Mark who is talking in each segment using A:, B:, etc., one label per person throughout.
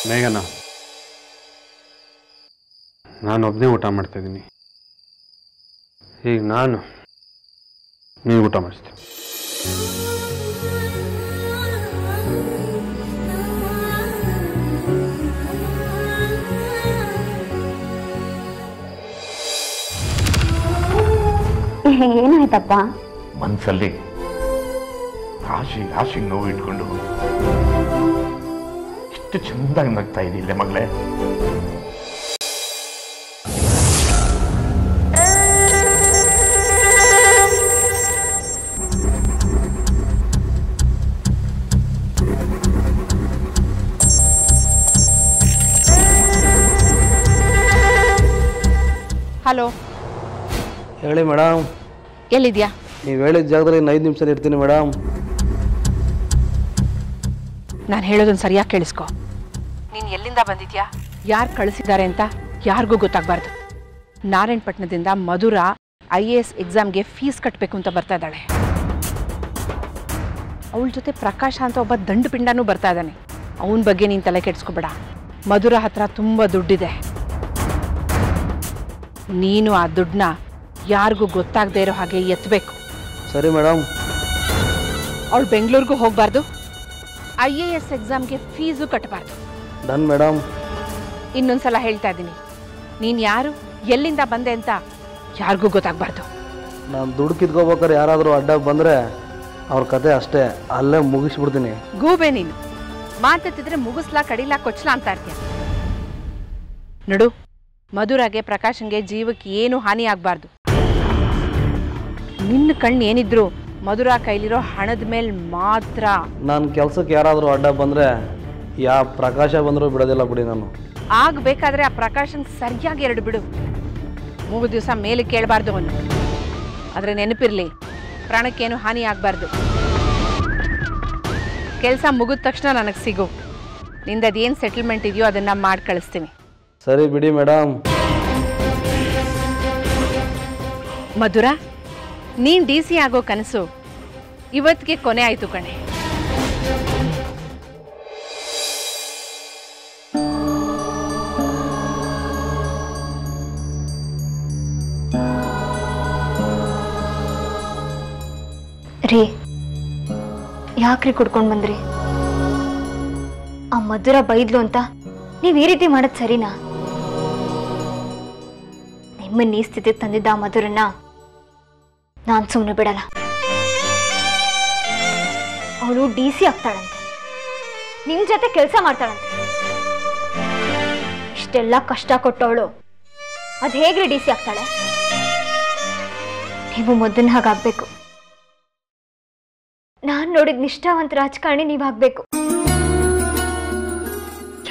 A: ಮೇಘನ, ನಾನೊಬ್ಬನೇ ಊಟ ಮಾಡ್ತಾಯಿದ್ದೀನಿ. ಈಗ ನೀವು ಊಟ ಮಾಡಿಸ್ತೀನಿ.
B: ಏನಾಯ್ತಪ್ಪ?
C: ಮನಸ್ಸಲ್ಲಿ ಆಶೆ ನೋವು ಇಟ್ಕೊಂಡು ಎಷ್ಟು ಚೆಂದಾಗಿ ನಗ್ತಾ ಇದೆಯಲ್ಲ ಮಗಳೇ.
D: ಹಲೋ,
E: ಹೇಳಿ ಮೇಡಮ್.
D: ಎಲ್ಲಿದ್ಯಾ?
E: ನೀವು ಹೇಳಿದ ಜಾಗದಲ್ಲಿ 5 ನಿಮಿಷ ಇರ್ತೀನಿ ಮೇಡಮ್.
D: ನಾನು ಹೇಳೋದನ್ನ ಸರಿಯಾಗಿ ಕೇಳಿಸ್ಕೊ. ನೀನು ಎಲ್ಲಿಂದ ಬಂದಿದ್ಯಾ, ಯಾರು ಕಳಿಸಿದ್ದಾರೆ ಅಂತ ಯಾರಿಗೂ ಗೊತ್ತಾಗಬಾರ್ದು. ನಾರಾಯಣಪಟ್ಟಣದಿಂದ ಮಧುರ IAS ಎಕ್ಸಾಮ್ಗೆ ಫೀಸ್ ಕಟ್ಟಬೇಕು ಅಂತ ಬರ್ತಾ ಇದ್ದಾಳೆ. ಅವಳ ಜೊತೆ ಪ್ರಕಾಶ ಅಂತ ಒಬ್ಬ ದಂಡು ಪಿಂಡನೂ ಬರ್ತಾ ಇದ್ದಾನೆ. ಅವನ ಬಗ್ಗೆ ನೀನು ತಲೆ ಕೆಡಿಸ್ಕೊಬೇಡ. ಮಧುರ ಹತ್ರ ತುಂಬ ದುಡ್ಡಿದೆ. ನೀನು ಆ ದುಡ್ಡನ್ನ ಯಾರಿಗೂ ಗೊತ್ತಾಗದೇ ಇರೋ ಹಾಗೆ ಎತ್ತಬೇಕು.
E: ಸರಿ ಮೇಡಮ್.
D: ಅವಳು ಬೆಂಗಳೂರಿಗೂ ಹೋಗಬಾರ್ದು, IAS ಎಕ್ಸಾಮ್ಗೆ ಫೀಸು ಕಟ್ಟಬಾರ್ದು.
E: Done madam.
D: ಇನ್ನೊಂದ್ಸಲ ಹೇಳ್ತಾ ಇದ್ದೀನಿ, ನೀನು ಯಾರು, ಎಲ್ಲಿಂದ ಬಂದೆ ಅಂತ ಯಾರಿಗೂ ಗೊತ್ತಾಗಬಾರ್ದು.
E: ನಾನು ದುಡ್ಡು ಕಿತ್ಕೋಬೇಕಾದ್ರೆ ಯಾರಾದರೂ ಅಡ್ಡ ಬಂದರೆ ಅವ್ರ ಕತೆ ಅಷ್ಟೇ, ಅಲ್ಲೇ ಮುಗಿಸ್ಬಿಡ್ತೀನಿ.
D: ಗೂಬೆ ನೀನು, ಮಾತೆತ್ತಿದ್ರೆ ಮುಗಿಸ್ಲಾ ಕಡಿಲಾ ಕೊಚ್ಲಾ ಅಂತ ಇರ್ತೀಯ. ನಡು, ಮಧುರಾಗೆ ಪ್ರಕಾಶಂಗೆ ಜೀವಕ್ಕೆ ಏನು ಹಾನಿ ಆಗಬಾರ್ದು. ನಿನ್ನ ಕಣ್ಣು ಏನಿದ್ರು ಮಧುರಾ ಕೈಲಿರೋ ಹಣದ ಮೇಲೆ ಮಾತ್ರ.
E: ನನ್ನ ಕೆಲಸಕ್ಕೆ ಯಾರಾದರೂ ಅಡ್ಡ ಬಂದರೆ ಯಾವ ಪ್ರಕಾಶ ಬಂದರೂ ಬಿಡೋದಿಲ್ಲ ಬಿಡಿ. ನಾನು
D: ಆಗಬೇಕಾದ್ರೆ ಆ ಪ್ರಕಾಶಂಗೆ ಸರಿಯಾಗಿ 2 ಬಿಡು. 3 ದಿವಸ ಮೇಲೆ ಕೇಳಬಾರ್ದು ಅವನು. ಆದರೆ ನೆನಪಿರಲಿ, ಪ್ರಾಣಕ್ಕೇನು ಹಾನಿ ಆಗಬಾರ್ದು. ಕೆಲಸ ಮುಗಿದ ತಕ್ಷಣ ನನಗೆ ಸಿಗು. ನಿಂದದೇನು ಸೆಟಲ್ಮೆಂಟ್ ಇದೆಯೋ ಅದನ್ನು ಮಾಡಿ ಕಳಿಸ್ತೀನಿ.
E: ಸರಿ ಬಿಡಿ ಮೇಡಮ್.
D: ಮಧುರಾ, ನೀನು DC ಆಗೋ ಕನಸು ಇವತ್ತಿಗೆ ಕೊನೆ ಆಯಿತು ಕಣೆ.
B: ರೀ, ಯಾಕ್ರಿ ಕುಡ್ಕೊಂಡು ಬಂದ್ರಿ? ಆ ಮಧುರ ಬೈದ್ಲು ಅಂತ ನೀವು ಈ ರೀತಿ ಮಾಡೋದು ಸರಿನಾ? ನಿಮ್ಮನ್ನ ಈ ಸ್ಥಿತಿ ತಂದಿದ್ದ ಆ ಮಧುರನ್ನ ನಾನು ಸುಮ್ಮನೆ ಬಿಡಲ್ಲ. ಅವಳು DC ಆಗ್ತಾಳಂತೆ, ನಿಮ್ ಜೊತೆ ಕೆಲಸ ಮಾಡ್ತಾಳಂತೆ. ಇಷ್ಟೆಲ್ಲ ಕಷ್ಟ ಕೊಟ್ಟವಳು ಅದ್ ಹೇಗ್ರಿ DC ಆಗ್ತಾಳೆ? ನೀವು ಮೊದಲನ ಹಾಗಾಗ್ಬೇಕು. ನಾನ್ ನೋಡಿದ ನಿಷ್ಠಾವಂತ ರಾಜಕಾರಣಿ ನೀವಾಗ್ಬೇಕು.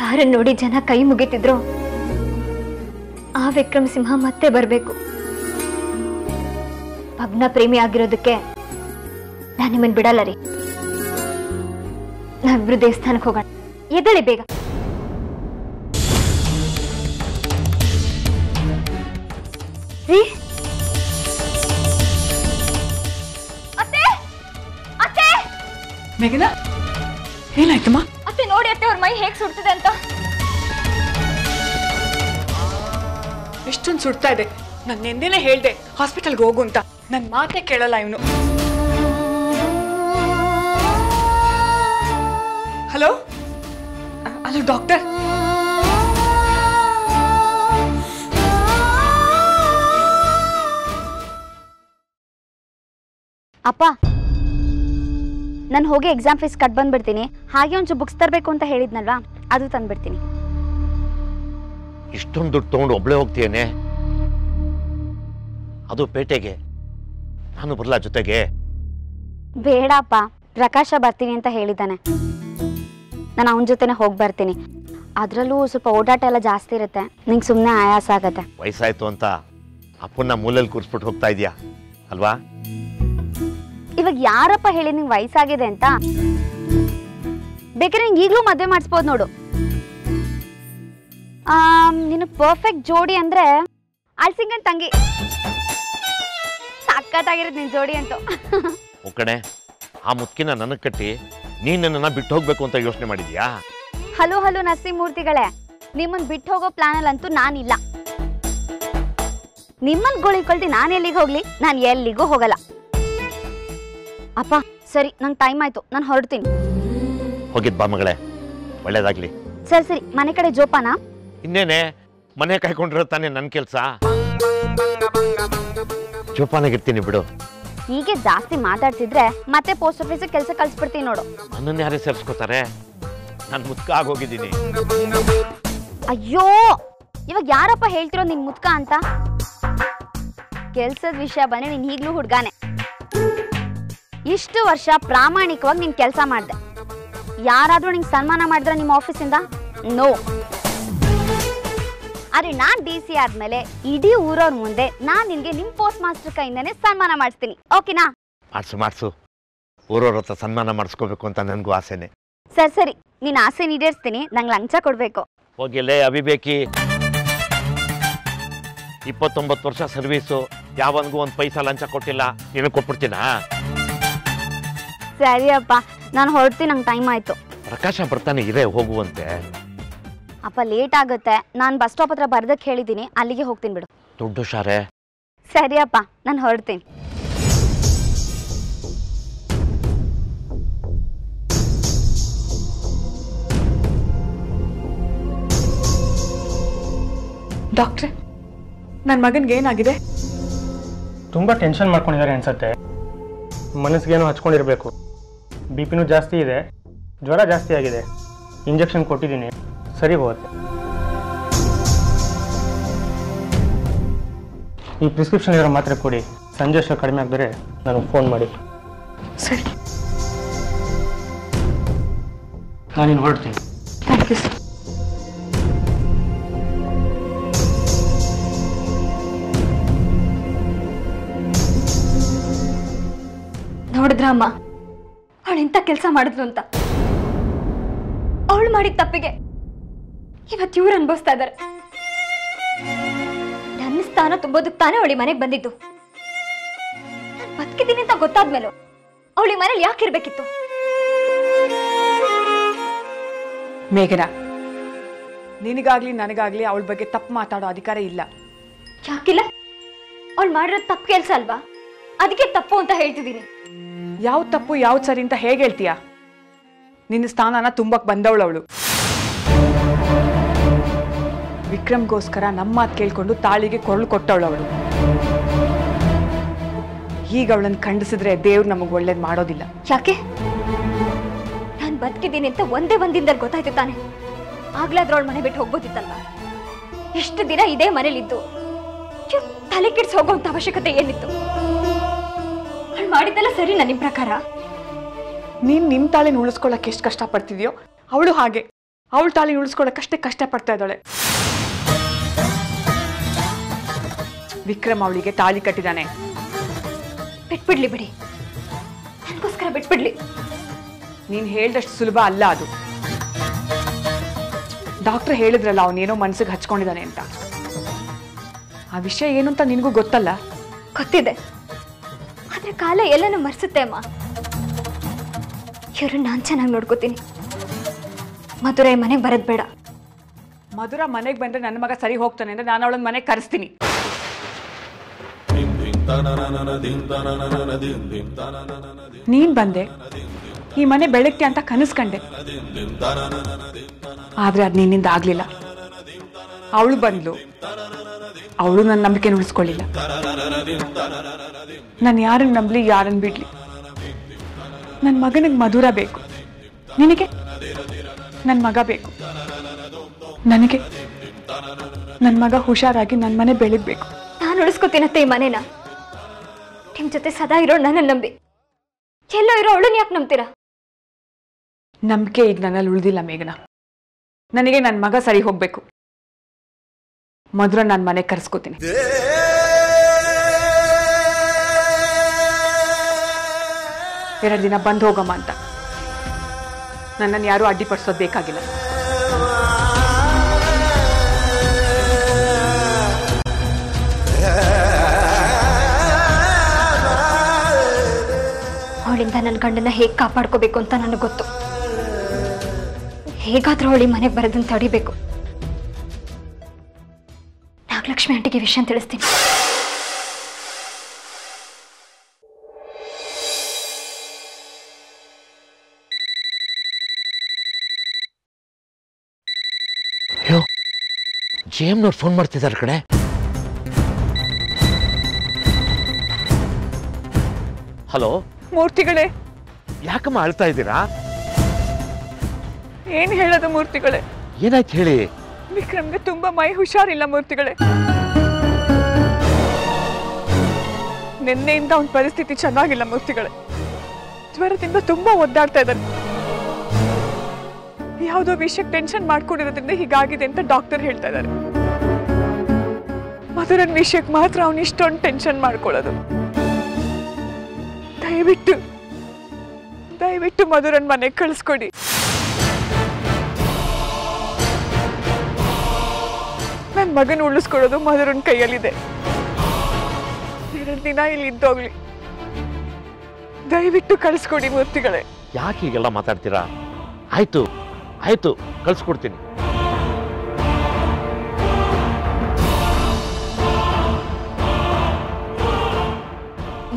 B: ಯಾರನ್ನ ನೋಡಿ ಜನ ಕೈ ಮುಗಿತಿದ್ರು ಆ ವಿಕ್ರಮ್ ಸಿಂಹ ಮತ್ತೆ ಬರ್ಬೇಕು. ಭಗ್ನ ಪ್ರೇಮಿ ಆಗಿರೋದಕ್ಕೆ ನಾನು ನಿಮ್ಮನ್ನ ಬಿಡಲ್ಲ ರೀ. ನಾವಿಬ್ರು ದೇವಸ್ಥಾನಕ್ಕೆ ಹೋಗೋಣ. ಎದ್ದೇಳಿ ಬೇಗ. ರೀ, ಅತ್ತೆ ಅತ್ತೆ.
D: ಮೇಘನ, ಏನಾಯ್ತಮ್ಮ?
B: ಅತ್ತೆ ನೋಡಿ ಅತ್ತೆ, ಅವ್ರ ಮೈ ಹೇಗೆ ಸುಡ್ತಿದೆ ಅಂತ.
F: ಎಷ್ಟೊಂದು ಸುಡ್ತಾ ಇದೆ. ನಾನು ನೆನ್ನೆನೇ ಹೇಳ್ದೆ ಹಾಸ್ಪಿಟಲ್ಗೆ ಹೋಗು ಅಂತ. ನನ್ನ ಮಾತೇ ಕೇಳಲ್ಲ ಇವನು. Hello hello doctor.
B: ಅಪ್ಪ, ನಾನು ಹೋಗಿ ಎಕ್ಸಾಮ್ ಫೀಸ್ ಕಟ್ ಬಂದ್ಬಿಡ್ತೀನಿ. ಹಾಗೆ ಒಂಚೂರು ಬುಕ್ಸ್ ತರಬೇಕು ಅಂತ ಹೇಳಿದ್ನಲ್ವಾ, ಅದು ತಂದ್ಬಿಡ್ತೀನಿ.
C: ಇಷ್ಟೊಂದು ದುಡ್ಡು ತೊಗೊಂಡು ಒಬ್ಳೆ ಹೋಗ್ತೀಯೇನೆ? ಅದು ಪೇಟೆಗೆ. ನಾನು ಬರಲ್ಲ ಜೊತೆಗೆ?
B: ಬೇಡಪ್ಪ, ಪ್ರಕಾಶ ಬರ್ತೀನಿ ಅಂತ ಹೇಳಿದ್ದಾನೆ. ನಾನು ಅವನ ಜೊತೆನೆ ಹೋಗಿ ಬರ್ತೀನಿ. ಅದರಲ್ಲೂ ಸ್ವಲ್ಪ ಓಡಾಟ ಎಲ್ಲ ಜಾಸ್ತಿ ಇರುತ್ತೆ, ನಿಂಗೆ ಸುಮ್ಮನೆ ಆಯಾಸ ಆಗತ್ತೆ.
C: ವಯಸ್ಸಾಯ್ತು ಅಂತ ಅಪ್ಪನ್ನ ಮೂಲೆಯಲ್ಲಿ ಕೂರಿಸ್ಬಿಟ್ಟು ಹೋಗ್ತಾ ಇದೆಯಾ ಅಲ್ವಾ?
B: ಇವಾಗ ಯಾರಪ್ಪ ಹೇಳಿ ನಿಂಗೆ ವಯಸ್ಸಾಗಿದೆ ಅಂತ? ಬೇಕಾದ್ರೆ ನಿಂಗೆ ಈಗಲೂ ಮದುವೆ ಮಾಡಿಸ್ಬೋದು ನೋಡು. ನಿನಗೆ ಪರ್ಫೆಕ್ಟ್ ಜೋಡಿ ಅಂದ್ರೆ ಅಳ್ಸಿಂಗನ್ ತಂಗಿ. ಸಕ್ಕತ್ತಾಗಿರೋದು ನಿನ್ ಜೋಡಿ ಅಂತೂ.
C: ಕಣೆ, ಆ ಮುತ್ಕಿನ ನನಗೆ ಕಟ್ಟಿ ನೀನು ನನ್ನನ್ನು ಬಿಟ್ಟು ಹೋಗ್ಬೇಕು ಅಂತ ಯೋಚನೆ ಮಾಡಿದ್ಯಾ?
B: ಹಲೋ ಹಲೋ ನರಸಿಂಹಮೂರ್ತಿಗಳೇ, ನಿಮ್ಮನ್ ಬಿಟ್ಟು ಹೋಗೋ ಪ್ಲಾನಲ್ಲಂತೂ ನಾನಿಲ್ಲ. ನಿಮ್ಮನ್ ಗೋಳಿಕೊಳ್ತಿ ನಾನು ಎಲ್ಲಿಗೆ ಹೋಗ್ಲಿ? ನಾನು ಎಲ್ಲಿಗೂ ಹೋಗಲ್ಲ. ಅಪ್ಪ ಸರಿ, ನಂಗೆ ಟೈಮ್ ಆಯ್ತು, ನಾನು ಹೊರಡ್ತೀನಿ.
C: ಹೋಗಿದ್ ಬಾ ಮಗಳೇ, ಒಳ್ಳೇದಾಗ್ಲಿ.
B: ಸರಿ ಮನೆ ಕಡೆ ಜೋಪಾನ.
C: ಇನ್ನೇನೆ, ಮನೆ ಕಾಯ್ಕೊಂಡಿರೋ ತಾನೆ ನನ್ನ ಕೆಲಸ. ಜೋಪಾನಾಗಿರ್ತೀನಿ ಬಿಡು.
B: ಹೀಗೆ ಜಾಸ್ತಿ ಮಾತಾಡ್ತಿದ್ರೆ ಮತ್ತೆ ಪೋಸ್ಟ್ ಆಫೀಸಿಗೆ ಕೆಲಸ ಕಳ್ಸ್ಬಿಡ್ತೀನಿ ನೋಡು.
C: ನನ್ನನ್ನು ಯಾರೇ ಸೇರಿಸ್ಕೋತಾರೆ? ನಾನು ಮುದ್ಕ ಆಗೋಗಿದ್ದೀನಿ.
B: ಅಯ್ಯೋ, ಇವಾಗ ಯಾರಪ್ಪ ಹೇಳ್ತಿರೋ ನಿನ್ ಮುದ್ಕ ಅಂತ? ಕೆಲ್ಸದ ವಿಷಯ ಬಂದ್ರೆ ನೀನ್ ಈಗ್ಲೂ ಹುಡ್ಗಾನೆ. ಇಷ್ಟು ವರ್ಷ ಪ್ರಾಮಾಣಿಕವಾಗಿ ನೀನ್ ಕೆಲಸ ಮಾಡ್ದೆ. ಯಾರಾದ್ರೂ ನಿಂಗೆ ಸನ್ಮಾನ ಮಾಡಿದ್ರ ನಿಮ್ಮ ಆಫೀಸಿಂದ? ನೋ. ಆದ್ರೆ ನಾನ್ DC ಆದ್ಮೇಲೆ ಇಡೀ ಊರವ್ರ ಮುಂದೆ ನಾನ್ ನಿನ್ಗೆ ನಿಮ್ ಪೋಸ್ಟ್ ಮಾಸ್ಟರ್ ಕೈಯಿಂದಾನೆ ಸನ್ಮಾನ ಮಾಡಿಸ್ತೀನಿ. ಓಕೆನಾ?
C: ಮಾಡಿಸು. ಊರವ್ರ ಹತ್ರ ಸನ್ಮಾನ ಮಾಡಿಸ್ಕೋಬೇಕು ಅಂತ ನನಗೂ ಆಸೆನೆ.
B: ಸರಿ, ನೀನ್ ಆಸೆ ಈಡೇರಿಸ್ತೀನಿ. ನಂಗೆ ಲಂಚ ಕೊಡ್ಬೇಕು.
C: ಹೋಗಿಲ್ಲೇ ಅಭಿಬೇಕಿ. 29 ವರ್ಷ ಸರ್ವೀಸು, ಯಾವನ್ಗೂ ಒಂದು ಪೈಸಾ ಲಂಚ ಕೊಟ್ಟಿಲ್ಲ. ನೀನು ಕೊಟ್ಬಿಡ್ತೀನಾ?
B: ಸರಿ ಅಪ್ಪ, ನಾನು ಹೊರಡ್ತೀನಿ, ನಂಗೆ ಟೈಮ್ ಆಯ್ತು.
C: ಪ್ರಕಾಶ ಬರ್ತಾನೆ, ಇರೇ ಹೋಗುವಂತೆ.
B: ಅಪ್ಪ ಲೇಟ್ ಆಗುತ್ತೆ. ನಾನು ಬಸ್ ಸ್ಟಾಪ್ ಹತ್ರ ಬರ್ದಕ್ಕೆ ಹೇಳಿದ್ದೀನಿ, ಅಲ್ಲಿಗೆ ಹೋಗ್ತೀನಿ ಬಿಡು.
C: ದುಡ್ಡು ಶಾರೆ.
B: ಸರಿ ಅಪ್ಪ, ನಾನು ಹೊರಡ್ತೀನಿ.
F: ಡಾಕ್ಟ್ರೆ, ನನ್ನ ಮಗನಿಗೆ ಏನಾಗಿದೆ?
G: ತುಂಬ ಟೆನ್ಷನ್ ಮಾಡ್ಕೊಂಡಿದ್ದಾರೆ ಅನ್ಸುತ್ತೆ. ಮನಸ್ಸಿಗೇನೋ ಹಚ್ಕೊಂಡಿರಬೇಕು. BP ಜಾಸ್ತಿ ಇದೆ, ಜ್ವರ ಜಾಸ್ತಿ ಆಗಿದೆ. ಇಂಜೆಕ್ಷನ್ ಕೊಟ್ಟಿದ್ದೀನಿ, ಸರಿ ಹೋಗುತ್ತೆ. ಈ ಪ್ರಿಸ್ಕ್ರಿಪ್ಷನ್ ಇರೋ ಮಾತ್ರೆ ಕೊಡಿ. ಸಂಜೆ ಅಷ್ಟು ಕಡಿಮೆ ಆಗಿದ್ರೆ ನನಗೆ ಫೋನ್ ಮಾಡಿ.
F: ಸರಿ,
G: ನಾನಿನ್ನು ಹೊರಡ್ತೀನಿ.
F: Thank you sir.
H: ನೋಡಿದ್ರ ಅಮ್ಮ, ಅವಳು ಎಂತ ಕೆಲಸ ಮಾಡಿದ್ಲು ಅಂತ. ಅವಳು ಮಾಡಿದ ತಪ್ಪಿಗೆ ಇವತ್ತು ಇವ್ರು ಅನುಭವಿಸ್ತಾ ಇದ್ದಾರೆ. ನನ್ನ ಸ್ಥಾನ ತುಂಬೋದಕ್ಕೆ ತಾನೇ ಅವಳಿ ಮನೆಗೆ ಬಂದಿದ್ದು. ನಾನು ಬದುಕಿದ್ದೀನಿ ಅಂತ ಗೊತ್ತಾದ್ಮೇಲೆ ಅವಳಿ ಮನೇಲಿ ಯಾಕಿರ್ಬೇಕಿತ್ತು?
F: ಮೇಘನಾ, ನಿನಗಾಗ್ಲಿ ನನಗಾಗ್ಲಿ ಅವಳ ಬಗ್ಗೆ ತಪ್ಪು ಮಾತಾಡೋ ಅಧಿಕಾರ ಇಲ್ಲ.
H: ಯಾಕಿಲ್ಲ? ಅವಳು ಮಾಡಿರೋದು ತಪ್ಪು ಕೆಲಸ ಅಲ್ವಾ? ಅದಕ್ಕೆ ತಪ್ಪು ಅಂತ ಹೇಳ್ತಿದ್ದೀನಿ.
F: ಯಾವ ತಪ್ಪು ಯಾವ್ದು ಸರಿ ಅಂತ ಹೇಗೆ ಹೇಳ್ತೀಯಾ? ನಿನ್ನ ಸ್ಥಾನನ ತುಂಬಕ್ ಬಂದವಳು ಅವಳು. ವಿಕ್ರಮ್ಗೋಸ್ಕರ ನಮ್ಮ ಮಾತು ಕೇಳ್ಕೊಂಡು ತಾಳಿಗೆ ಕೊರಳು ಕೊಟ್ಟವಳು ಅವಳು. ಈಗ ಅವಳನ್ನು ಖಂಡಿಸಿದ್ರೆ ದೇವ್ರು ನಮಗೆ ಒಳ್ಳೇದು ಮಾಡೋದಿಲ್ಲ.
H: ಯಾಕೆ? ನಾನು ಬದುಕಿದ್ದೀನಿ ಅಂತ ಒಂದೇ ಒಂದಿಂದಲ್ಲಿ ಗೊತ್ತಾಯ್ತು ತಾನೆ. ಆಗ್ಲಾದ್ರೂ ಅವಳ ಮನೆ ಬಿಟ್ಟು ಹೋಗ್ಬೋದಿತ್ತಲ್ವಾ? ಇಷ್ಟು ದಿನ ಇದೇ ಮನೇಲಿದ್ದು ತಲೆ ಕೆಡ್ಸಿ ಹೋಗೋಂತ ಅವಶ್ಯಕತೆ ಏನಿತ್ತು? ಅವಳು ಮಾಡಿದ್ದೆಲ್ಲ ಸರಿನಾ ನಿಮ್ ಪ್ರಕಾರ?
F: ನೀನ್ ನಿಮ್ ತಾಳಿನ ಉಳಿಸ್ಕೊಳಕ್ಕೆ ಎಷ್ಟು ಕಷ್ಟ ಪಡ್ತಿದ್ಯೋ ಅವಳು ಹಾಗೆ ಅವಳ ತಾಳಿನ ಉಳಿಸ್ಕೊಳಕ್ಕಷ್ಟೇ ಕಷ್ಟ ಪಡ್ತಾ ಇದ್ದಾಳೆ. ವಿಕ್ರಮ್ ಅವಳಿಗೆ ತಾಳಿ ಕಟ್ಟಿದಾನೆ.
H: ಬಿಟ್ಬಿಡ್ಲಿ ಬಿಡಿ, ನನಗೋಸ್ಕರ ಬಿಟ್ಬಿಡ್ಲಿ.
F: ನೀನ್ ಹೇಳ್ದಷ್ಟು ಸುಲಭ ಅಲ್ಲ ಅದು. ಡಾಕ್ಟರ್ ಹೇಳಿದ್ರಲ್ಲ ಅವನೇನೋ ಮನ್ಸಿಗೆ ಹಚ್ಕೊಂಡಿದ್ದಾನೆ ಅಂತ. ಆ ವಿಷಯ ಏನು ಅಂತ ನಿನಗೂ ಗೊತ್ತಲ್ಲ?
H: ಗೊತ್ತಿದೆ, ಆದ್ರೆ ಕಾಲ ಎಲ್ಲನೂ ಮರ್ಸುತ್ತೆ ಅಮ್ಮ. ಇವ್ರು ನಾನ್ ಚೆನ್ನಾಗಿ ನೋಡ್ಕೋತೀನಿ. ಮಧುರೈ ಮನೆಗೆ ಬರೋದ್ ಬೇಡ.
F: ಮಧುರ ಮನೆಗೆ ಬಂದ್ರೆ ನನ್ನ ಮಗ ಸರಿ ಹೋಗ್ತಾನೆ ಅಂದ್ರೆ ನಾನು ಅವಳನ್ನ ಮನೆಗೆ ಕರೆಸ್ತೀನಿ. ನೀನ್ ಬಂದೆ, ಈ ಮನೆ ಬೆಳಗ್ಗೆ ಅಂತ ಕನಸ್ಕಂಡೆ, ಆದ್ರೆ ಅದ್ ನಿನ್ನಿಂದ ಆಗ್ಲಿಲ್ಲ. ಅವಳು ಬಂದ್ಲು, ಅವಳು ನನ್ನ ನಂಬಿಕೆ ಉಳಿಸ್ಕೊಳ್ಳಿಲ್ಲ. ನಾನು ಯಾರನ್ನ ನಂಬಲಿ, ಯಾರನ್ನ ಬಿಡ್ಲಿ? ನನ್ನ ಮಗನಿಗೆ ಮಧುರ ಬೇಕು, ನಿನಗೆ ನನ್ನ ಮಗ ಬೇಕು. ನನಗೆ ನನ್ನ ಮಗ ಹುಷಾರಾಗಿ ನನ್ನ ಮನೆ ಬೆಳಿಗ್ಬೇಕು.
H: ನಾನು ಉಳಿಸ್ಕೊತೀನತ್ತೆ ಈ ಮನೇನ. ನಿಮ್ ಜೊತೆ ಸದಾ ಇರೋ ನನ್ನ ನಂಬಿ ಎಲ್ಲೋ ಇರೋ ಅವಳನ್ನ ಯಾಕೆ ನಂಬ್ತೀರಾ?
F: ನಂಬಿಕೆ ಈಗ ನನ್ನಲ್ಲಿ ಉಳಿದಿಲ್ಲ ಮೇಘನಾ. ನನಗೆ ನನ್ನ ಮಗ ಸರಿ ಹೋಗ್ಬೇಕು. ಮಧುರ ನಾನು ಮನೆಗೆ ಕರೆಸ್ಕೋತೀನಿ. ಎರಡು ದಿನ ಬಂದು ಹೋಗಮ್ಮ ಅಂತ. ನನ್ನನ್ನು ಯಾರೂ ಅಡ್ಡಿಪಡಿಸೋದು ಬೇಕಾಗಿಲ್ಲ.
H: ಅವಳಿಂದ ನನ್ನ ಗಂಡನ ಹೇಗೆ ಕಾಪಾಡ್ಕೋಬೇಕು ಅಂತ ನನಗೆ ಗೊತ್ತು. ಹೇಗಾದ್ರೂ ಅವಳಿ ಮನೆಗೆ ಬರೋದನ್ನ ತಡಿಬೇಕು. ನಾಗಲಕ್ಷ್ಮಿ ಆಂಟಿಗೆ ವಿಷಯ ತಿಳಿಸ್ತೀನಿ.
C: ಅಯ್ಯೋ, ಜೇಮ್ನವ್ರು ಫೋನ್ ಮಾಡ್ತಿದ್ದಾರೆ ಕಣೆ. ಹಲೋ
F: ಮೂರ್ತಿಗಳೇ,
C: ಯಾಕಮ್ಮ ಅಳ್ತಾ ಇದ್ದೀರಾ?
F: ಏನ್ ಹೇಳೋದು ಮೂರ್ತಿಗಳೇ?
C: ಏನಾಯ್ತು ಹೇಳಿ.
F: ವಿಕ್ರಮ್ಗೆ ತುಂಬಾ ಮೈ ಹುಷಾರಿಲ್ಲ ಮೂರ್ತಿಗಳೇ. ನಿನ್ನೆಯಿಂದ ಅವನ ಪರಿಸ್ಥಿತಿ ಚೆನ್ನಾಗಿಲ್ಲ ಮೂರ್ತಿಗಳೇ. ಜ್ವರದಿಂದ ತುಂಬಾ ಒದ್ದಾಡ್ತಾ ಇದ್ದಾನೆ. ಯಾವುದೋ ವಿಷಯಕ್ಕೆ ಟೆನ್ಷನ್ ಮಾಡ್ಕೊಂಡಿರೋದ್ರಿಂದ ಹೀಗಾಗಿದೆ ಅಂತ ಡಾಕ್ಟರ್ ಹೇಳ್ತಾ ಇದ್ದಾರೆ. ಮಧುರನ್ ವಿಷಯಕ್ಕೆ ಮಾತ್ರ ಅವನು ಇಷ್ಟೊಂದು ಟೆನ್ಷನ್ ಮಾಡ್ಕೊಳ್ಳೋದು. ದಯವಿಟ್ಟು ಮಧುರನ್ ಮನೆಗೆ ಕಳಿಸ್ಕೊಡಿ. ನನ್ನ ಮಗನ ಉಳಿಸ್ಕೊಡೋದು ಮಧುರನ್ ಕೈಯಲ್ಲಿದೆ. 2 ದಿನ ಇಲ್ಲಿ ಇದ್ದೋಗ್ಲಿ. ದಯವಿಟ್ಟು ಕಳಿಸ್ಕೊಡಿ ಮೂರ್ತಿಗಳೇ.
C: ಯಾಕೆ ಹೀಗೆಲ್ಲ ಮಾತಾಡ್ತೀರಾ? ಆಯ್ತು ಆಯ್ತು, ಕಳ್ಸ್ಕೊಡ್ತೀನಿ.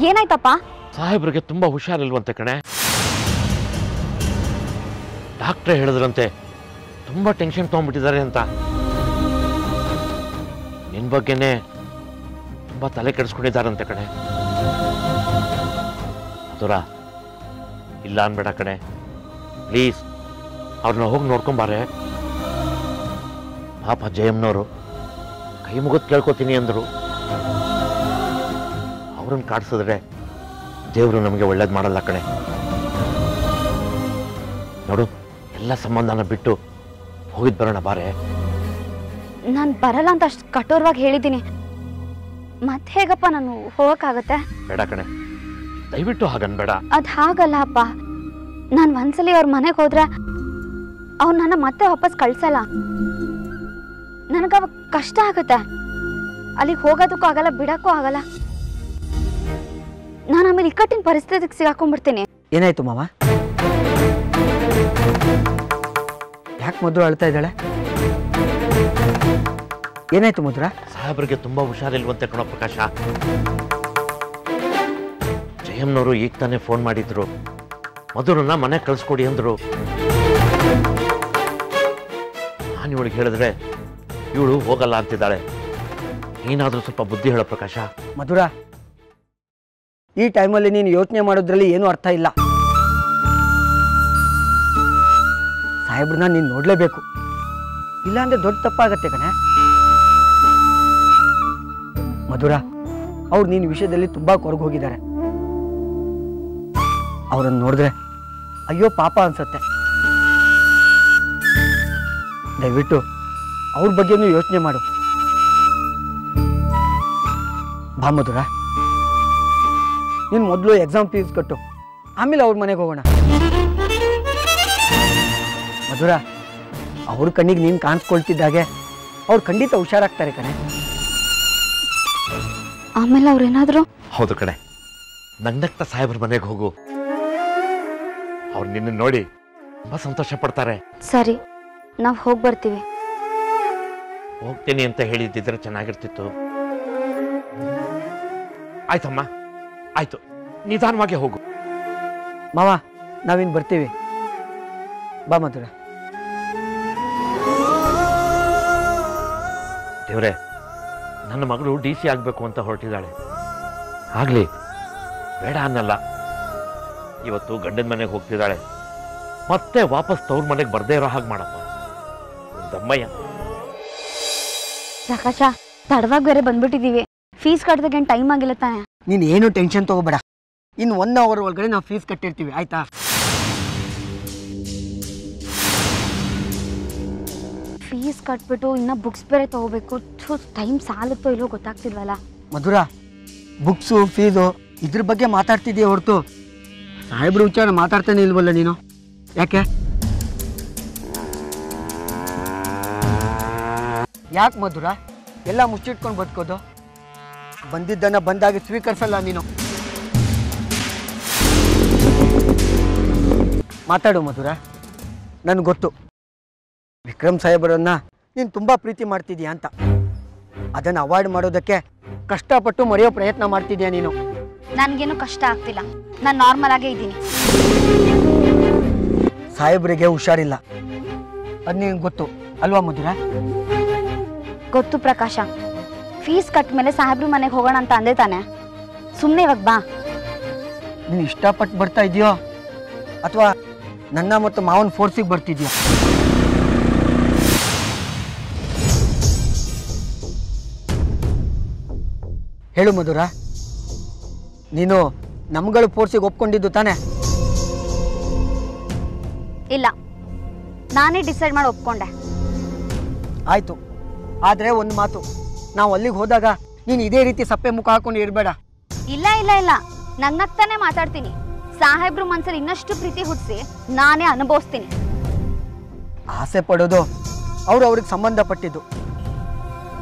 B: ಏನಾಯ್ತಪ್ಪ?
C: ಸಾಹೇಬ್ರಿಗೆ ತುಂಬಾ ಹುಷಾರಿಲ್ವಂತೆ ಕಣೆ. ಡಾಕ್ಟ್ರೇ ಹೇಳಿದ್ರಂತೆ ತುಂಬಾ ಟೆನ್ಷನ್ ತಗೊಂಡ್ಬಿಟ್ಟಿದ್ದಾರೆ ಅಂತ. ನಿನ್ ಬಗ್ಗೆನೆ ತುಂಬಾ ತಲೆ ಕೆಡಿಸ್ಕೊಂಡಿದ್ದಾರಂತೆ ಕಣೆ. ಮಧುರ, ಇಲ್ಲ ಅನ್ಬೇಡ ಕಣೆ, ಪ್ಲೀಸ್ ಅವ್ರನ್ನ ಹೋಗಿ ನೋಡ್ಕೊಂಬಾರೆ. ಪಾಪ ಜಯಮ್ನವರು ಕೈ ಮುಗಿದು ಕೇಳ್ಕೊತೀನಿ ಅಂದರು. ಅವ್ರನ್ನ ಕಾಡ್ಸಿದ್ರೆ ದೇವರು ನಮಗೆ ಒಳ್ಳೇದು ಮಾಡಲ್ಲ ಕಣೆ. ನೋಡು, ಎಲ್ಲ ಸಂಬಂಧನ ಬಿಟ್ಟು ಹೋಗಿದ್ ಬರೋಣ ಬಾರೆ.
B: ನಾನು ಬರಲ್ಲ ಅಂತ ಅಷ್ಟು ಕಠೋರವಾಗಿ ಹೇಳಿದ್ದೀನಿ. ಮತ್ತೆ ಹೇಗಪ್ಪ ನಾನು ಹೋಗಕ್ಕಾಗತ್ತೆ?
C: ಬೇಡ ಕಣೆ, ದಯವಿಟ್ಟು ಹಾಗನ್ಬೇಡ.
B: ಅದು ಹಾಗಲ್ಲ ಅಪ್ಪ. ನಾನು ಒಂದ್ಸಲಿ ಅವ್ರ ಮನೆಗೆ ಹೋದ್ರೆ ಅವ್ರು ನನ್ನ ಮತ್ತೆ ವಾಪಸ್ ಕಳ್ಸಲ್ಲ. ನನಗವಾಗ ಕಷ್ಟ ಆಗತ್ತೆ. ಅಲ್ಲಿಗೆ ಹೋಗೋದಕ್ಕೂ ಆಗಲ್ಲ, ಬಿಡಕ್ಕೂ ಆಗಲ್ಲ. ನಾನು ಆಮೇಲೆ ಇಕ್ಕಟ್ಟಿನ ಪರಿಸ್ಥಿತಿಗೆ ಸಿಗಾಕೊಂಡ್ಬಿಡ್ತೀನಿ.
I: ಏನಾಯ್ತು ಮಾವ? ಯಾಕೆ ಮಧುರ ಅಳ್ತಾ ಇದ್ದಾಳೆ? ಏನಾಯ್ತು ಮಧುರ?
C: ಸಾಹೇಬ್ರಿಗೆ ತುಂಬಾ ಹುಷಾರಿಲ್ವಂತೆ ಕಣೋ ಪ್ರಕಾಶ. ಜಯಮ್ನವರು ಈಗ ತಾನೇ ಫೋನ್ ಮಾಡಿದ್ರು, ಮಧುರನ್ನ ಮನೆ ಕಳ್ಸ್ಕೊಡಿ ಅಂದ್ರು. ನಾನು ಇವಳಿಗೆ ಹೇಳಿದ್ರೆ ಇವಳು ಹೋಗಲ್ಲ ಅಂತಿದ್ದಾಳೆ. ನೀನಾದ್ರೂ ಸ್ವಲ್ಪ ಬುದ್ಧಿ ಹೇಳೋ ಪ್ರಕಾಶ.
I: ಮಧುರ, ಈ ಟೈಮಲ್ಲಿ ನೀನು ಯೋಚನೆ ಮಾಡೋದ್ರಲ್ಲಿ ಏನೂ ಅರ್ಥ ಇಲ್ಲ. ಸಾಹೇಬ್ರನ್ನ ನೀನು ನೋಡ್ಲೇಬೇಕು, ಇಲ್ಲಾಂದ್ರೆ ದೊಡ್ಡ ತಪ್ಪಾಗತ್ತೆ ಕಣೆ. ಮಧುರ, ಅವ್ರು ನಿನ್ನ ವಿಷಯದಲ್ಲಿ ತುಂಬಾ ಕೊರಗು ಹೋಗಿದ್ದಾರೆ. ಅವರನ್ನು ನೋಡಿದ್ರೆ ಅಯ್ಯೋ ಪಾಪ ಅನ್ಸತ್ತೆ. ದಯವಿಟ್ಟು ಅವ್ರ ಬಗ್ಗೆನೂ ಯೋಚನೆ ಮಾಡು. ಬಾ ಮಧುರ, ನೀನು ಮೊದಲು ಎಕ್ಸಾಮ್ ಫೀಸ್ ಕಟ್ಟು, ಆಮೇಲೆ ಅವ್ರ ಮನೆಗೆ ಹೋಗೋಣ. ಮಧುರ, ಅವ್ರ ಕಣ್ಣಿಗೆ ನೀನು ಕಾಣಿಸ್ಕೊಳ್ತಿದ್ದಾಗೆ ಅವ್ರು ಖಂಡಿತ ಹುಷಾರಾಗ್ತಾರೆ ಕಣೆ.
B: ಆಮೇಲೆ ಅವ್ರೇನಾದ್ರು?
C: ಹೌದು ಕಣೆ, ನಗ್ನಗ್ತಾ ಸಾಹೇಬ್ರ ಮನೆಗೆ ಹೋಗು. ಅವ್ರು ನಿನ್ನ ನೋಡಿ ತುಂಬಾ ಸಂತೋಷ ಪಡ್ತಾರೆ.
B: ಸರಿ, ನಾವು ಹೋಗಿ ಬರ್ತೀವಿ.
C: ಹೋಗ್ತೀನಿ ಅಂತ ಹೇಳಿದ್ದಿದ್ರೆ ಚೆನ್ನಾಗಿರ್ತಿತ್ತು. ಆಯ್ತಮ್ಮ, ಆಯ್ತು, ನಿಧಾನವಾಗಿ ಹೋಗು.
I: ಮಾವ, ನಾವಿನ್ ಬರ್ತೀವಿ. ಬಾ ಮಧುರ.
C: ದೇವ್ರೆ, ನನ್ನ ಮಗಳು DC ಆಗ್ಬೇಕು ಅಂತ ಹೊರಟಿದ್ದಾಳೆ. ಆಗ್ಲಿ, ಬೇಡ ಅನ್ನಲ್ಲ. ಇವತ್ತು ಗಂಡನ ಮನೆಗೆ ಹೋಗ್ತಿದ್ದಾಳೆ, ಮತ್ತೆ ವಾಪಸ್ ತವ್ರ ಮನೆಗೆ ಬರ್ದೇ ಇರೋ ಹಾಗೆ ಮಾಡಪ್ಪ. ದಮ್ಮಯ್ಯ.
B: ಪ್ರಕಾಶ, ತಡವಾಗಿ ಬೇರೆ ಬಂದ್ಬಿಟ್ಟಿದೀವಿ. ಫೀಸ್ ಕಟ್ಟೋದಕ್ಕೆ ಟೈಮ್ ಆಗಿಲ್ಲ ತಾನೆ.
I: ನೀನು ಏನು ಟೆನ್ಷನ್ ತಗೋಬೇಡ. ಇನ್ನು 1 ಅವರ್ ಒಳಗಡೆ ನಾವು ಫೀಸ್ ಕಟ್ಟಿರ್ತೀವಿ, ಆಯ್ತಾ?
B: ಫೀಸ್ ಕಟ್ಬಿಟ್ಟು ಇನ್ನ ಬುಕ್ಸ್ ಬೇರೆ ತಗೋಬೇಕು. ಟೈಮ್ ಸಾಲುತ್ತೋ ಇಲ್ಲೋ ಗೊತ್ತಾಗ್ತಿಲ್ವಲ್ಲ.
I: ಮಧುರ, ಬುಕ್ಸು ಫೀಸು ಇದ್ರ ಬಗ್ಗೆ ಮಾತಾಡ್ತಿದ್ದೀಯ ಹೊರತು ಸಾಹೇಬ್ರ ವಿಚಾರ ಮಾತಾಡ್ತಾನೆ ಇಲ್ವಲ್ಲ ನೀನು? ಯಾಕೆ ಮಧುರ ಎಲ್ಲ ಮುಚ್ಚಿಟ್ಕೊಂಡು ಬದುಕೋದು? ಬಂದಿದ್ದನ್ನ ಬಂದಾಗಿ ಸ್ವೀಕರಿಸಲ್ಲ ನೀನು. ಮಾತಾಡು ಮಧುರ, ನನಗೆ ಗೊತ್ತು ವಿಕ್ರಮ್ ಸಾಹೇಬರನ್ನ ನೀನು ತುಂಬ ಪ್ರೀತಿ ಮಾಡ್ತಿದ್ಯಾ ಅಂತ. ಅದನ್ನು ಅವಾಯ್ಡ್ ಮಾಡೋದಕ್ಕೆ ಕಷ್ಟಪಟ್ಟು ಮರೆಯೋ ಪ್ರಯತ್ನ ಮಾಡ್ತಿದ್ಯಾ ನೀನು.
B: ನನಗೇನು ಕಷ್ಟ ಆಗ್ತಿಲ್ಲ, ನಾನು ನಾರ್ಮಲ್ ಆಗೇ ಇದ್ದೀನಿ.
I: ಸಾಹೇಬ್ರಿಗೆ ಹುಷಾರಿಲ್ಲ, ಅದು ನಿನಗೆ ಗೊತ್ತು ಅಲ್ವಾ ಮಧುರ?
B: ಗೊತ್ತು ಪ್ರಕಾಶ. ಫೀಸ್ ಕಟ್ಟ ಮೇಲೆ ಸಾಹೇಬ್ರ ಮನೆಗೆ ಹೋಗೋಣ ಅಂತ ಅಂದೆ ತಾನೆ. ಸುಮ್ಮನೆ ಇವಾಗ ಬಾ.
I: ನೀನು ಇಷ್ಟಪಟ್ಟು ಬರ್ತಾ ಇದೆಯೋ ಅಥವಾ ನನ್ನ ಮತ್ತು ಮಾವನ ಫೋರ್ಸಿಗೆ ಬರ್ತಿದ್ಯೋ? ಹೇಳು ಮಧುರ, ನೀನು ನಮ್ಗಳ ಫೋರ್ಸಿಗೆ ಒಪ್ಕೊಂಡಿದ್ದು ತಾನೆ?
B: ಇಲ್ಲ, ನಾನೇ ಡಿಸೈಡ್ ಮಾಡಿ ಒಪ್ಕೊಂಡೆ.
I: ಆಯ್ತು, ಆದರೆ ಒಂದು ಮಾತು, ನಾವು ಅಲ್ಲಿಗೆ ಹೋದಾಗ ನೀನು ಇದೇ ರೀತಿ ಸಪ್ಪೆ ಮುಖ ಹಾಕೊಂಡು ಇರಬೇಡ.
B: ಇಲ್ಲ ಇಲ್ಲ ಇಲ್ಲ, ನಗ್ನಗ್ತಾನೆ ಮಾತಾಡ್ತೀನಿ. ಸಾಹೇಬ್ರು ಮನ್ಸಲ್ಲಿ ಇನ್ನಷ್ಟು ಪ್ರೀತಿ ಹುಟ್ಟಿಸಿ ನಾನೇ ಅನುಭವಿಸ್ತೀನಿ.
I: ಆಸೆ ಪಡೋದು ಅವ್ರಿಗೆ ಸಂಬಂಧಪಟ್ಟಿದ್ದು.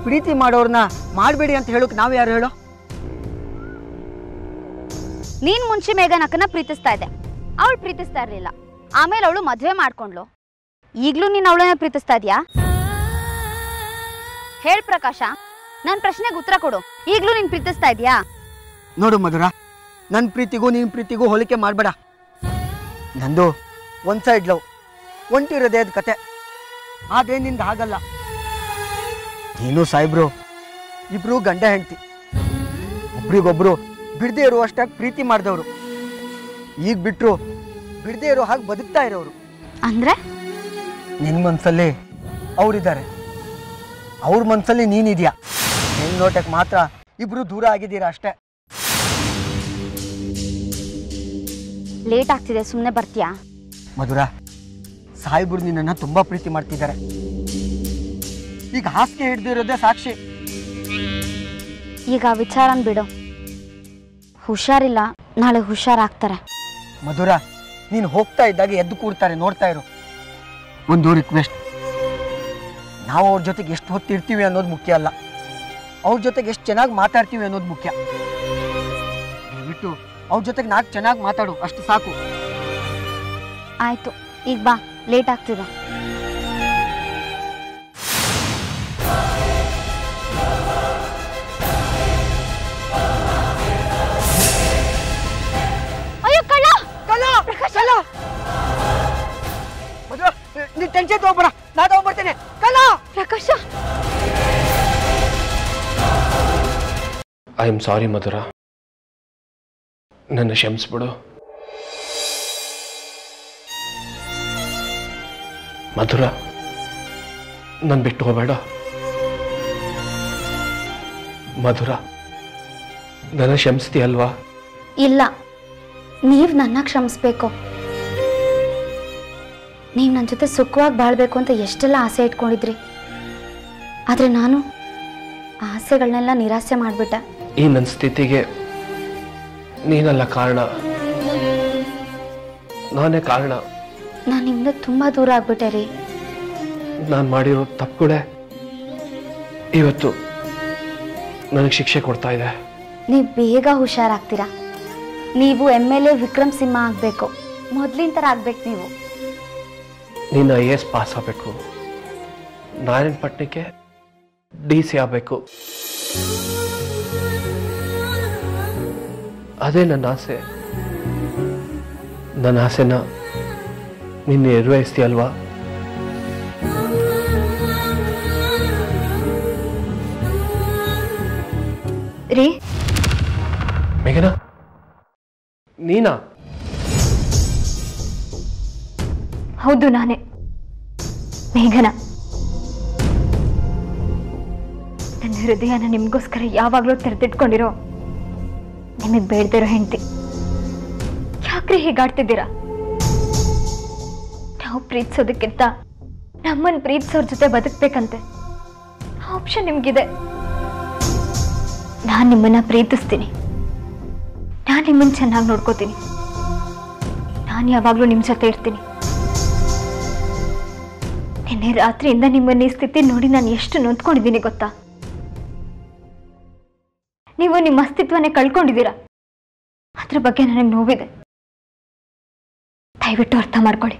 I: ಪ್ರೀತಿ ಮಾಡೋರನ್ನ ಮಾಡಬೇಡಿ ಅಂತ ಹೇಳೋಕೆ ನಾವು ಯಾರು ಹೇಳೋ?
B: ನೀನ್ ಮುಂಚೆ ಮೇಘನಕ್ಕನ್ನ ಪ್ರೀತಿಸ್ತಾ ಇದ್ದೆ, ಅವಳು ಪ್ರೀತಿಸ್ತಾ ಇರ್ಲಿಲ್ಲ. ಆಮೇಲೆ ಅವಳು ಮದ್ವೆ ಮಾಡ್ಕೊಂಡ್ಲು. ಈಗ್ಲೂ ನೀನ್ ಅವಳನ್ನ ಪ್ರೀತಿಸ್ತಾ ಇದ್ಯಾ? ಹೇಳ್ ಪ್ರಕಾಶ, ನನ್ನ ಪ್ರಶ್ನೆಗೆ ಉತ್ತರ ಕೊಡು. ಈಗ್ಲೂ ನೀನ್ ಪ್ರೀತಿಸ್ತಾ ಇದ್ಯಾ?
I: ನೋಡು ಮಧುರ, ನನ್ನ ಪ್ರೀತಿಗೂ ನಿನ್ನ ಪ್ರೀತಿಗೂ ಹೋಲಿಕೆ ಮಾಡಬೇಡ. ನಂದು ಒನ್ ಸೈಡ್ ಲವ್, ಒಂಟಿ ಹೃದಯದ ಕತೆ. ಆದರೆ ನಿಂದು ಹಾಗಲ್ಲ. ನೀನು ಸಾಹೇಬ್ರು ಇಬ್ರು ಗಂಡ ಹೆಂಡತಿ, ಒಬ್ರಿಗೊಬ್ರು ಬಿಡದೇ ಇರುವಷ್ಟಾಗಿ ಪ್ರೀತಿ ಮಾಡಿದವರು. ಈಗ ಬಿಟ್ಟರು ಬಿಡದೇ ಇರೋ ಹಾಗೆ ಬದುಕ್ತಾ ಇರೋರು.
B: ಅಂದ್ರೆ
I: ನಿನ್ನ ಮನಸ್ಸಲ್ಲಿ ಅವರಿದ್ದಾರೆ, ಅವ್ರ ಮನಸ್ಸಲ್ಲಿ ನೀನಿದ್ಯಾ. ನಿನ್ನ ನೋಟಕ್ಕೆ ಮಾತ್ರ ಇಬ್ರು ದೂರ ಆಗಿದ್ದೀರಾ ಅಷ್ಟೇ.
B: ಲೇಟ್ ಆಗ್ತಿದೆ, ಸುಮ್ಮನೆ ಬರ್ತೀಯಾ?
I: ಮಧುರ, ಸಾಹೇಬ್ರು ನಿನ್ನನ್ನು ತುಂಬಾ ಪ್ರೀತಿ ಮಾಡ್ತಿದ್ದಾರೆ. ಈಗ ಹಾಸಿಗೆ ಹಿಡ್ದಿರೋದೇ ಸಾಕ್ಷಿ.
B: ಈಗ ವಿಚಾರನ್ ಬಿಡು. ಹುಷಾರಿಲ್ಲ, ನಾಳೆ ಹುಷಾರಾಗ್ತಾರೆ.
I: ಮಧುರ, ನೀನು ಹೋಗ್ತಾ ಇದ್ದಾಗ ಎದ್ದು ಕೂರ್ತಾರೆ, ನೋಡ್ತಾ ಇರು. ಒಂದು ರಿಕ್ವೆಸ್ಟ್, ನಾವು ಅವ್ರ ಜೊತೆಗೆ ಎಷ್ಟು ಹೊತ್ತು ಇರ್ತೀವಿ ಅನ್ನೋದು ಮುಖ್ಯ ಅಲ್ಲ, ಅವ್ರ ಜೊತೆಗೆ ಎಷ್ಟು ಚೆನ್ನಾಗಿ ಮಾತಾಡ್ತೀವಿ ಅನ್ನೋದು ಮುಖ್ಯ. ದಯವಿಟ್ಟು ಅವ್ರ ಜೊತೆಗೆ ನಾಲ್ಕು ಚೆನ್ನಾಗಿ ಮಾತಾಡು, ಅಷ್ಟು ಸಾಕು.
B: ಆಯ್ತು, ಈಗ ಬಾ, ಲೇಟ್ ಆಗ್ತಿದೆ. ಅಯ್ಯೋ ಕಳ್ಳ!
I: ಕಳ್ಳ! ಮಧುರ, ನೀನು ಟೆನ್ಷನ್ ತಗೋಬೇಡ, ನಾನು ತಗೊಂಡ್ಬರ್ತೇನೆ. ಕಳ್ಳ!
B: ಪ್ರಕಾಶ!
A: ಐ ಆಮ್ ಸಾರಿ ಮಧುರ, ನನ್ನ ಕ್ಷಮಿಸ್ಬಿಡು. ಮಧುರ, ನನ್ನ ಬಿಟ್ಟು ಹೋಗಬೇಡ. ಮಧುರ, ನನ್ನ ಕ್ಷಮಿಸ್ತೀಯಲ್ವಾ?
B: ಇಲ್ಲ, ನೀವು ನನ್ನ ಕ್ಷಮಿಸ್ಬೇಕು. ನೀವು ನನ್ನ ಜೊತೆ ಸುಖವಾಗಿ ಬಾಳ್ಬೇಕು ಅಂತ ಎಷ್ಟೆಲ್ಲ ಆಸೆ ಇಟ್ಕೊಂಡಿದ್ರಿ. ಆದರೆ ನಾನು ಆಸೆಗಳನ್ನೆಲ್ಲ ನಿರಾಸೆ ಮಾಡಿಬಿಟ್ಟೆ.
A: ಈ ನನ್ನ ಸ್ಥಿತಿಗೆ ನೀನಲ್ಲ ಕಾರಣ, ನಾನೇ ಕಾರಣ.
B: ನಾನು ನಿಮ್ಮಿಂದ ತುಂಬ ದೂರ ಆಗ್ಬಿಟ್ಟೆ ರೀ.
A: ನಾನು ಮಾಡಿರೋ ತಪ್ಪುಗಳೇ ಇವತ್ತು ನನಗೆ ಶಿಕ್ಷೆ ಕೊಡ್ತಾ ಇದೆ.
B: ನೀವು ಬೇಗ ಹುಷಾರಾಗ್ತೀರಾ. ನೀವು MLA ವಿಕ್ರಮ್ ಸಿಂಹ ಆಗಬೇಕು, ಮೊದಲಿನ ಥರ ಆಗ್ಬೇಕು. ನೀವು
A: ನೀನು IAS ಪಾಸ್ ಆಗಬೇಕು, ನಾರಾಯಣಪಟ್ಟಣಕ್ಕೆ DC ಆಗಬೇಕು. ಅದೇ ನನ್ನ ಆಸೆ. ನನ್ನ ಆಸೆನ ನೀನು ನಿರ್ವಹಿಸ್ತೀಯಲ್ವಾ?
H: ರೀ
A: ಮೇಘನಾ, ನೀನಾ?
H: ಹೌದು, ನಾನೇ ಮೇಘನಾ. ನನ್ನ ಹೃದಯನ ನಿಮಗೋಸ್ಕರ ಯಾವಾಗಲೂ ತೆರೆದಿಟ್ಕೊಂಡಿರೋ, ನಿಮಗೆ ಬೇಡದಿರೋ ಹೆಂಡತಿ. ಯಾಕ್ರಿ ಹೀಗಾಡ್ತಿದ್ದೀರಾ? ನಾವು ಪ್ರೀತಿಸೋದಕ್ಕಿಂತ ನಮ್ಮನ್ನು ಪ್ರೀತಿಸೋರ ಜೊತೆ ಬದುಕಬೇಕಂತೆ ಆಪ್ಷನ್ ನಿಮಗಿದೆ. ನಾನು ನಿಮ್ಮನ್ನ ಪ್ರೀತಿಸ್ತೀನಿ, ನಾನು ನಿಮ್ಮನ್ನು ಚೆನ್ನಾಗಿ ನೋಡ್ಕೋತೀನಿ, ನಾನು ಯಾವಾಗಲೂ ನಿಮ್ಮ ಜೊತೆ ಇರ್ತೀನಿ. ನಿನ್ನೆ ರಾತ್ರಿಯಿಂದ ನಿಮ್ಮನ್ನ ಈ ಸ್ಥಿತಿ ನೋಡಿ ನಾನು ಎಷ್ಟು ನೊಂದ್ಕೊಂಡಿದ್ದೀನಿ ಗೊತ್ತಾ? ನೀವು ನಿಮ್ಮ ಅಸ್ತಿತ್ವನೇ ಕಳ್ಕೊಂಡಿದ್ದೀರಾ. ಅದ್ರ ಬಗ್ಗೆ ನನಗೆ ನೋವಿದೆ. ದಯವಿಟ್ಟು ಅರ್ಥ ಮಾಡ್ಕೊಳ್ಳಿ.